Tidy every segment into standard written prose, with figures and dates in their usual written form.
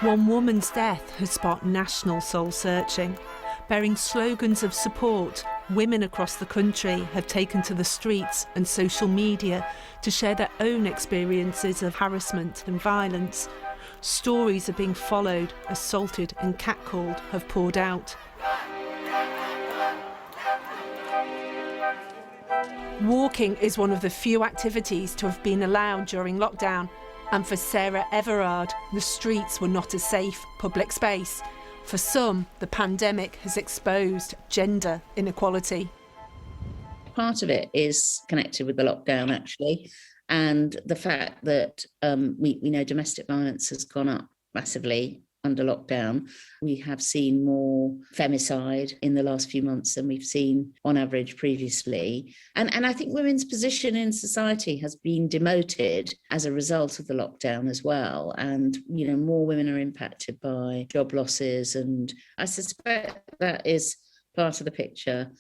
One woman's death has sparked national soul-searching. Bearing slogans of support, women across the country have taken to the streets and social media to share their own experiences of harassment and violence. Stories are being followed, assaulted and catcalled have poured out. Walking is one of the few activities to have been allowed during lockdown. And for Sarah Everard, the streets were not a safe public space. For some, the pandemic has exposed gender inequality. Part of it is connected with the lockdown, actually, and the fact that we know domestic violence has gone up massively under lockdown. We have seen more femicide in the last few months than we've seen on average previously. And I think women's position in society has been demoted as a result of the lockdown as well. And, you know, more women are impacted by job losses. And I suspect that is part of the picture.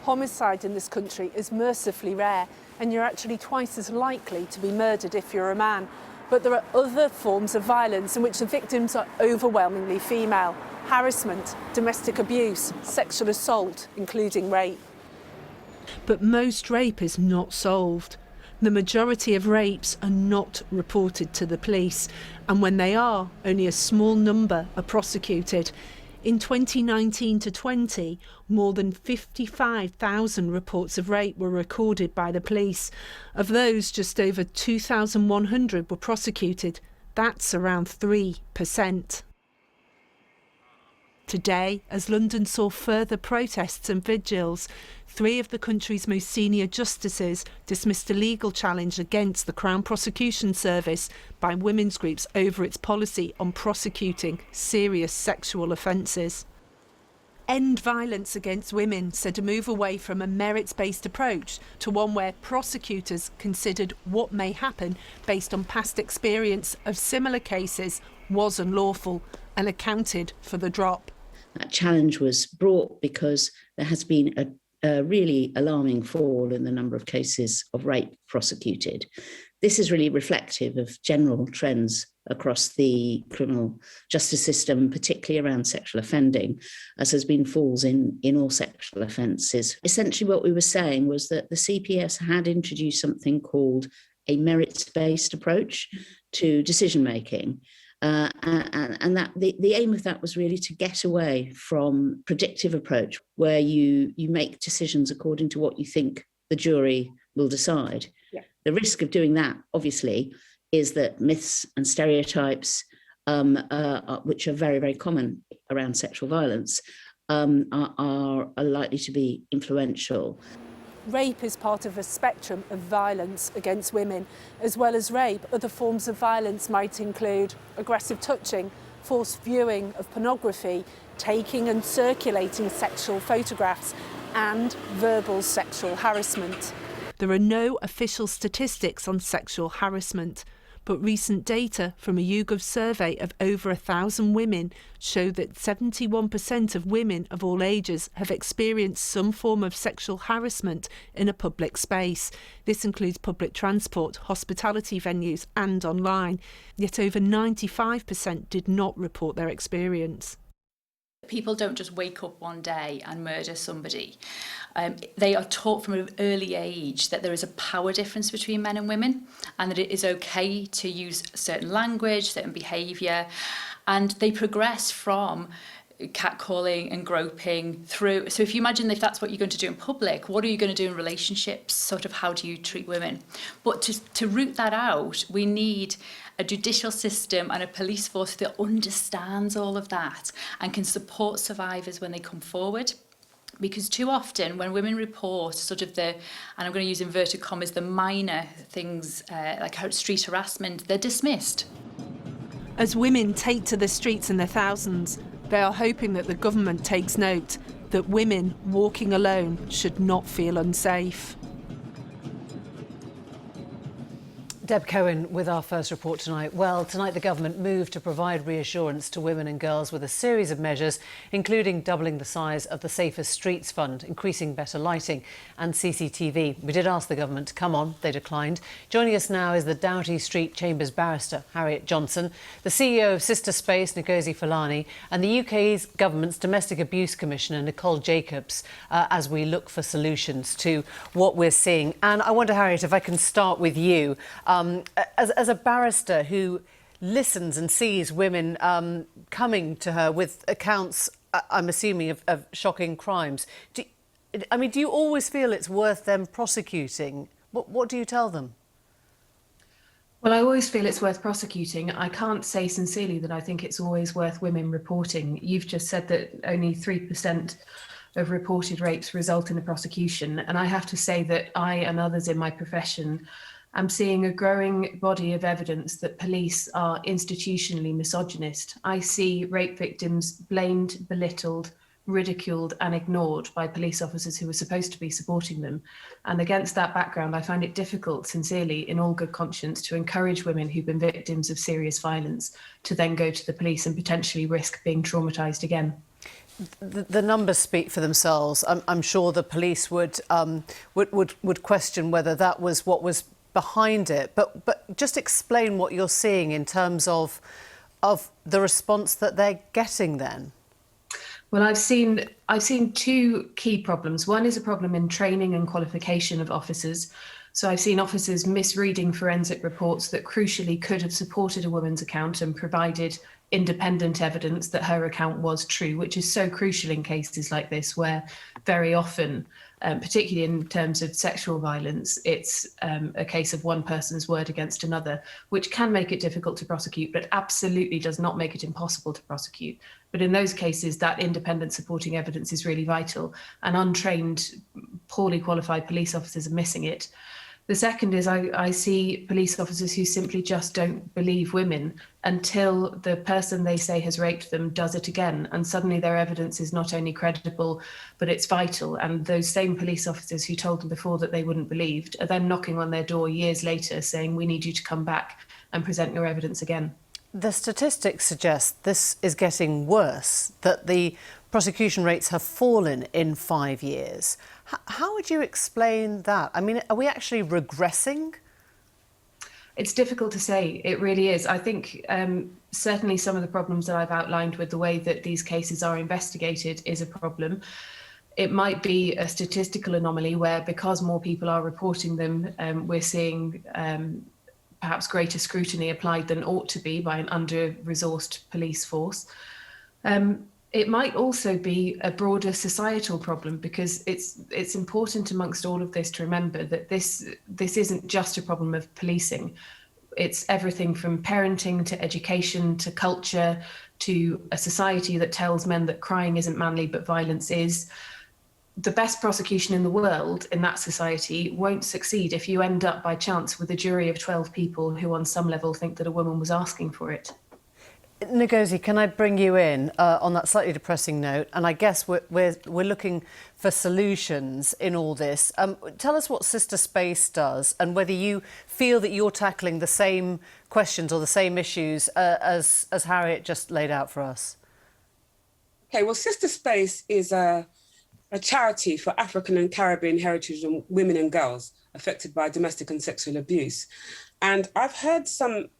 Homicide in this country is mercifully rare, and you're actually twice as likely to be murdered if you're a man. But there are other forms of violence in which the victims are overwhelmingly female: harassment, domestic abuse, sexual assault, including rape. But most rape is not solved. The majority of rapes are not reported to the police, and when they are, only a small number are prosecuted. In 2019 to 20, more than 55,000 reports of rape were recorded by the police. Of those, just over 2,100 were prosecuted. That's around 3%. Today, as London saw further protests and vigils, 3 of the country's most senior justices dismissed a legal challenge against the Crown Prosecution Service by women's groups over its policy on prosecuting serious sexual offences. End Violence Against Women said a move away from a merits-based approach to one where prosecutors considered what may happen based on past experience of similar cases was unlawful and accounted for the drop. That challenge was brought because there has been a really alarming fall in the number of cases of rape prosecuted. This is really reflective of general trends across the criminal justice system, particularly around sexual offending, as there's been falls in all sexual offences. Essentially what we were saying was that the CPS had introduced something called a merits-based approach to decision-making. And that the aim of that was really to get away from predictive approach, where you make decisions according to what you think the jury will decide. Yeah. The risk of doing that, obviously, is that myths and stereotypes, which are very, very common around sexual violence, are likely to be influential. Rape is part of a spectrum of violence against women. As well as rape, other forms of violence might include aggressive touching, forced viewing of pornography, taking and circulating sexual photographs, and verbal sexual harassment. There are no official statistics on sexual harassment, but recent data from a YouGov survey of over 1,000 women show that 71% of women of all ages have experienced some form of sexual harassment in a public space. This includes public transport, hospitality venues and online. Yet over 95% did not report their experience. People don't just wake up one day and murder somebody. They are taught from an early age that there is a power difference between men and women, and that it is okay to use certain language, certain behaviour, and they progress from catcalling and groping through. So if you imagine if that's what you're going to do in public, what are you going to do in relationships? Sort of how do you treat women? But to root that out, we need a judicial system and a police force that understands all of that and can support survivors when they come forward. Because too often when women report sort of and I'm going to use inverted commas, the minor things like street harassment, they're dismissed. As women take to the streets in their thousands, they are hoping that the government takes note that women walking alone should not feel unsafe. Deb Cohen with our first report tonight. Well, tonight the government moved to provide reassurance to women and girls with a series of measures, including doubling the size of the Safer Streets Fund, increasing better lighting and CCTV. We did ask the government to come on, they declined. Joining us now is the Doughty Street Chambers barrister, Harriet Johnson, the CEO of Sistah Space, Ngozi Fulani, and the UK's government's Domestic Abuse Commissioner, Nicole Jacobs, as we look for solutions to what we're seeing. And I wonder, Harriet, if I can start with you. As a barrister who listens and sees women coming to her with accounts, I'm assuming, of shocking crimes, do you always feel it's worth them prosecuting? What do you tell them? Well, I always feel it's worth prosecuting. I can't say sincerely that I think it's always worth women reporting. You've just said that only 3% of reported rapes result in a prosecution. And I have to say that I and others in my profession I'm seeing a growing body of evidence that police are institutionally misogynist. I see rape victims blamed, belittled, ridiculed and ignored by police officers who were supposed to be supporting them. And against that background, I find it difficult, sincerely, in all good conscience, to encourage women who've been victims of serious violence to then go to the police and potentially risk being traumatised again. The numbers speak for themselves. I'm sure the police would question whether that was what was behind it, but just explain what you're seeing in terms of the response that they're getting then. Well, I've seen two key problems. One is a problem in training and qualification of officers. So I've seen officers misreading forensic reports that crucially could have supported a woman's account and provided independent evidence that her account was true, which is so crucial in cases like this, where very often, particularly in terms of sexual violence, it's a case of one person's word against another, which can make it difficult to prosecute, but absolutely does not make it impossible to prosecute. But in those cases, that independent supporting evidence is really vital, and untrained, poorly qualified police officers are missing it. The second is I see police officers who simply just don't believe women until the person they say has raped them does it again. And suddenly their evidence is not only credible, but it's vital. And those same police officers who told them before that they wouldn't believe are then knocking on their door years later saying, we need you to come back and present your evidence again. The statistics suggest this is getting worse, that the prosecution rates have fallen in 5 years. How would you explain that? I mean, are we actually regressing? It's difficult to say. It really is. I think certainly some of the problems that I've outlined with the way that these cases are investigated is a problem. It might be a statistical anomaly where, because more people are reporting them, we're seeing perhaps greater scrutiny applied than ought to be by an under-resourced police force. It might also be a broader societal problem, because it's important amongst all of this to remember that this isn't just a problem of policing. It's everything from parenting to education to culture to a society that tells men that crying isn't manly but violence is. The best prosecution in the world in that society won't succeed if you end up by chance with a jury of 12 people who on some level think that a woman was asking for it. Ngozi, can I bring you in on that slightly depressing note? And I guess we're looking for solutions in all this. Tell us what Sistah Space does and whether you feel that you're tackling the same questions or the same issues as Harriet just laid out for us. Okay, well, Sistah Space is a charity for African and Caribbean heritage and women and girls affected by domestic and sexual abuse. And I've heard some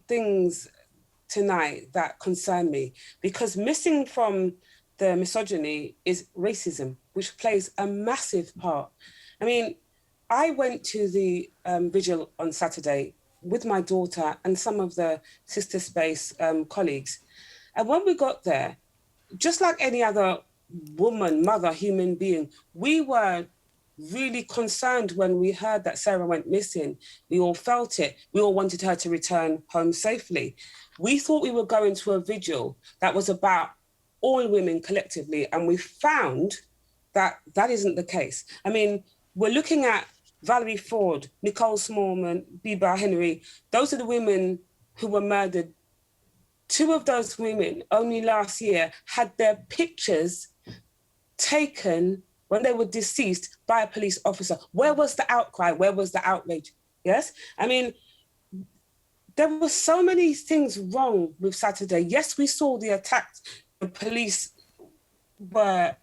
things tonight that concern me, because missing from the misogyny is racism, which plays a massive part. I mean, I went to the vigil on Saturday with my daughter and some of the Sistah Space colleagues. And when we got there, just like any other woman, mother, human being, we were really concerned when we heard that Sarah went missing. We all felt it. We all wanted her to return home safely. We thought we were going to a vigil that was about all women collectively, and we found that that isn't the case. I mean, we're looking at Valerie Ford, Nicole Smallman, Biba Henry. Those are the women who were murdered. Two of those women only last year had their pictures taken when they were deceased by a police officer. Where was the outcry? Where was the outrage? Yes? I mean, there were so many things wrong with Saturday. Yes, we saw the attacks. The police were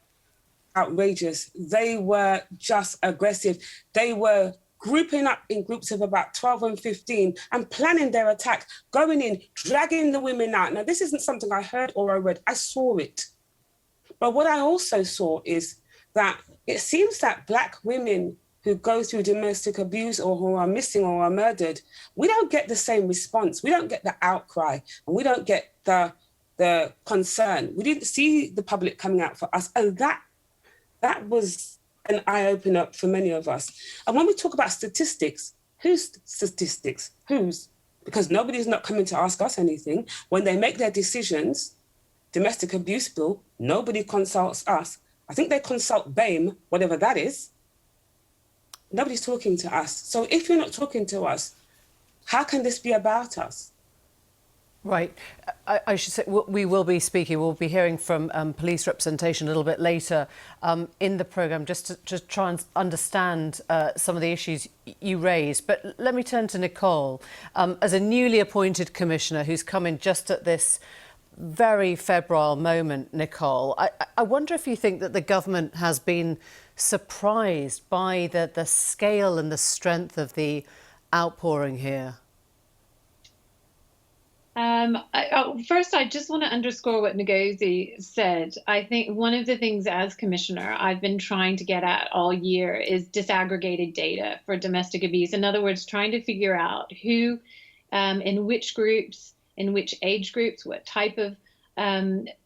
outrageous. They were just aggressive. They were grouping up in groups of about 12 and 15 and planning their attack, going in, dragging the women out. Now, this isn't something I heard or I read. I saw it. But what I also saw is that it seems that Black women who go through domestic abuse or who are missing or are murdered, we don't get the same response. We don't get the outcry, and we don't get the concern. We didn't see the public coming out for us. And that was an eye-opener for many of us. And when we talk about statistics, whose statistics? Whose? Because nobody's not coming to ask us anything. When they make their decisions, domestic abuse bill, nobody consults us. I think they consult BAME, whatever that is. Nobody's talking to us. So if you're not talking to us, how can this be about us? Right. I should say we will be speaking, we'll be hearing from police representation a little bit later in the programme, just to try and understand some of the issues you raised. But let me turn to Nicole. As a newly appointed commissioner who's come in just at this very febrile moment, Nicole, I wonder if you think that the government has been surprised by the scale and the strength of the outpouring here. First, I just want to underscore what Ngozi said. I think one of the things as commissioner I've been trying to get at all year is disaggregated data for domestic abuse. In other words, trying to figure out who, in which groups, in which age groups, what type of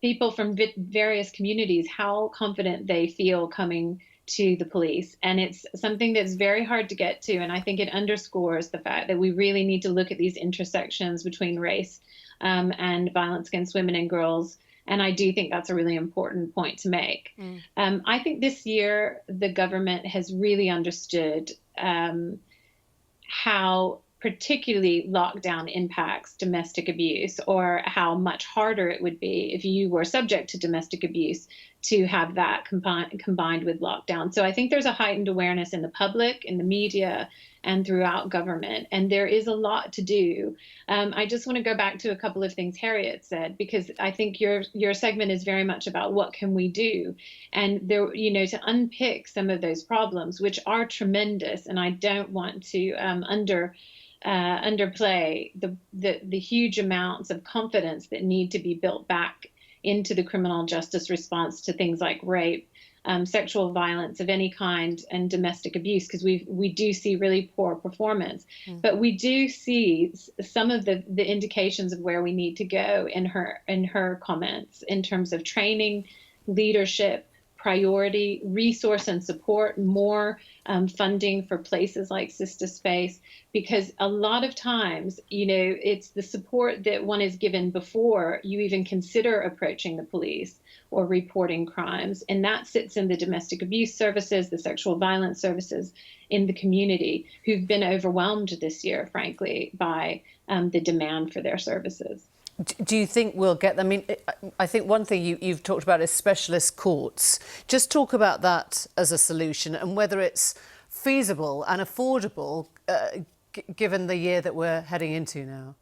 people from various communities, how confident they feel coming to the police. And it's something that's very hard to get to. And I think it underscores the fact that we really need to look at these intersections between race and violence against women and girls. And I do think that's a really important point to make. I think this year the government has really understood how particularly lockdown impacts domestic abuse, or how much harder it would be if you were subject to domestic abuse to have that combined with lockdown. So I think there's a heightened awareness in the public, in the media, and throughout government, and there is a lot to do. I just want to go back to a couple of things Harriet said, because I think your segment is very much about what can we do, and there, you know, to unpick some of those problems, which are tremendous, and I don't want to underplay the huge amounts of confidence that need to be built back into the criminal justice response to things like rape, sexual violence of any kind, and domestic abuse, because we do see really poor performance. But we do see some of the indications of where we need to go in her comments in terms of training, leadership, priority, resource and support, more funding for places like Sistah Space, because a lot of times, you know, it's the support that one is given before you even consider approaching the police or reporting crimes. And that sits in the domestic abuse services, the sexual violence services in the community, who've been overwhelmed this year, frankly, by the demand for their services. Do you think we'll get them? I mean, I think one thing you've talked about is specialist courts. Just talk about that as a solution and whether it's feasible and affordable given the year that we're heading into now.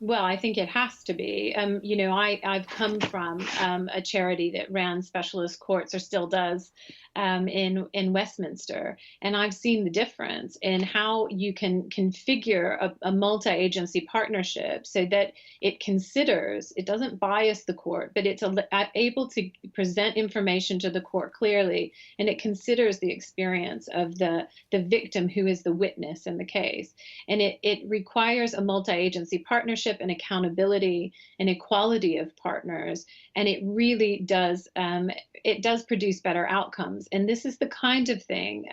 Well, I think it has to be. You know, I've come from a charity that ran specialist courts, or still does, in Westminster, and I've seen the difference in how you can configure a multi-agency partnership so that it doesn't bias the court, but it's able to present information to the court clearly, and it considers the experience of the victim who is the witness in the case. And it requires a multi-agency partnership and accountability and equality of partners, and it really does produce better outcomes. And this is the kind of thing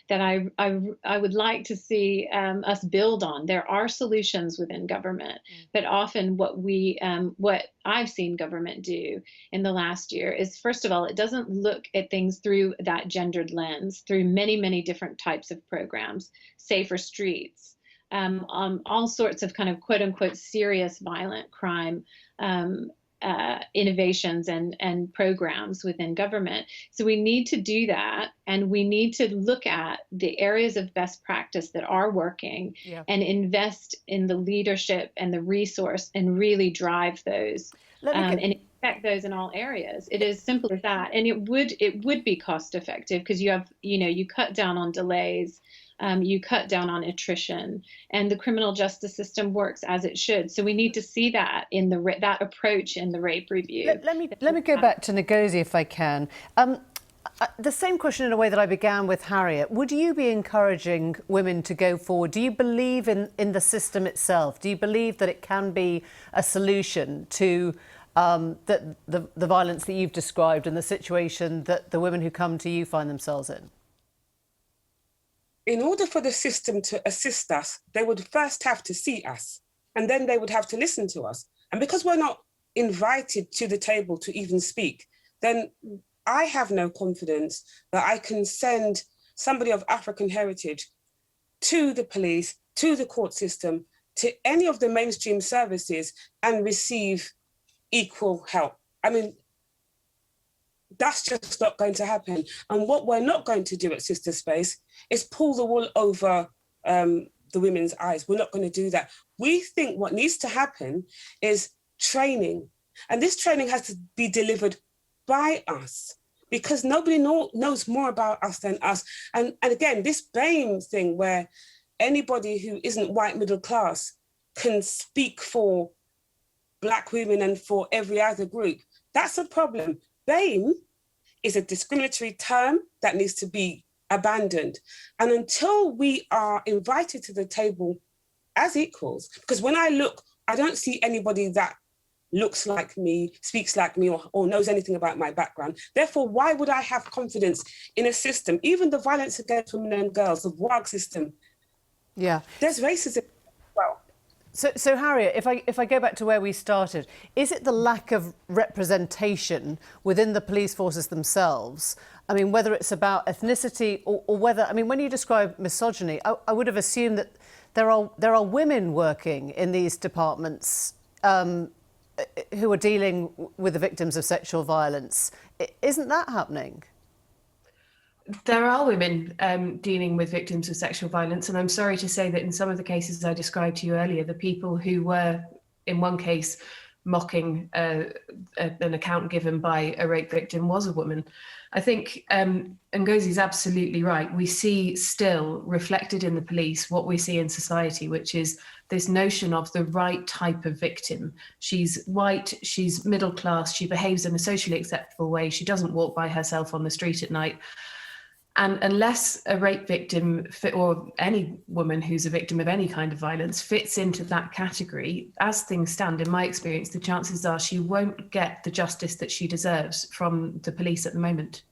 that I would like to see us build on. There are solutions within government, but often what I've seen government do in the last year is, first of all, it doesn't look at things through that gendered lens, through many, many different types of programs, safer streets, all sorts of kind of quote unquote serious violent crime innovations and programs within government. So we need to do that, and we need to look at the areas of best practice that are working and invest in the leadership and the resource and really drive those and expect those in all areas. It is simple as that, and it would be cost effective because you cut down on delays. You cut down on attrition, and the criminal justice system works as it should. So we need to see that in that approach in the rape review. Let me go back to Ngozi if I can. The same question in a way that I began with Harriet. Would you be encouraging women to go forward? Do you believe in the system itself? Do you believe that it can be a solution to the violence that you've described and the situation that the women who come to you find themselves in? In order for the system to assist us, they would first have to see us, and then they would have to listen to us. And because we're not invited to the table to even speak, then I have no confidence that I can send somebody of African heritage to the police, to the court system, to any of the mainstream services and receive equal help. I mean, that's just not going to happen. And what we're not going to do at Sistah Space is pull the wool over the women's eyes. We're not going to do that. We think what needs to happen is training. And this training has to be delivered by us, because nobody knows more about us than us. And again, this BAME thing where anybody who isn't white middle class can speak for Black women and for every other group, that's a problem. BAME is a discriminatory term that needs to be abandoned. And until we are invited to the table as equals, because when I look, I don't see anybody that looks like me, speaks like me, or knows anything about my background. Therefore, why would I have confidence in a system, even the violence against women and girls, the WAG system? Yeah. There's racism as well. So Harriet, if I go back to where we started, is it the lack of representation within the police forces themselves? I mean, whether it's about ethnicity or whether, I mean, when you describe misogyny, I would have assumed that there are women working in these departments who are dealing with the victims of sexual violence. Isn't that happening? There are women dealing with victims of sexual violence, and I'm sorry to say that in some of the cases I described to you earlier, the people who were, in one case, mocking an account given by a rape victim was a woman. I think Ngozi is absolutely right. We see still reflected in the police what we see in society, which is this notion of the right type of victim. She's white, she's middle class, she behaves in a socially acceptable way, she doesn't walk by herself on the street at night. And unless a rape victim or any woman who's a victim of any kind of violence fits into that category, as things stand, in my experience, the chances are she won't get the justice that she deserves from the police at the moment.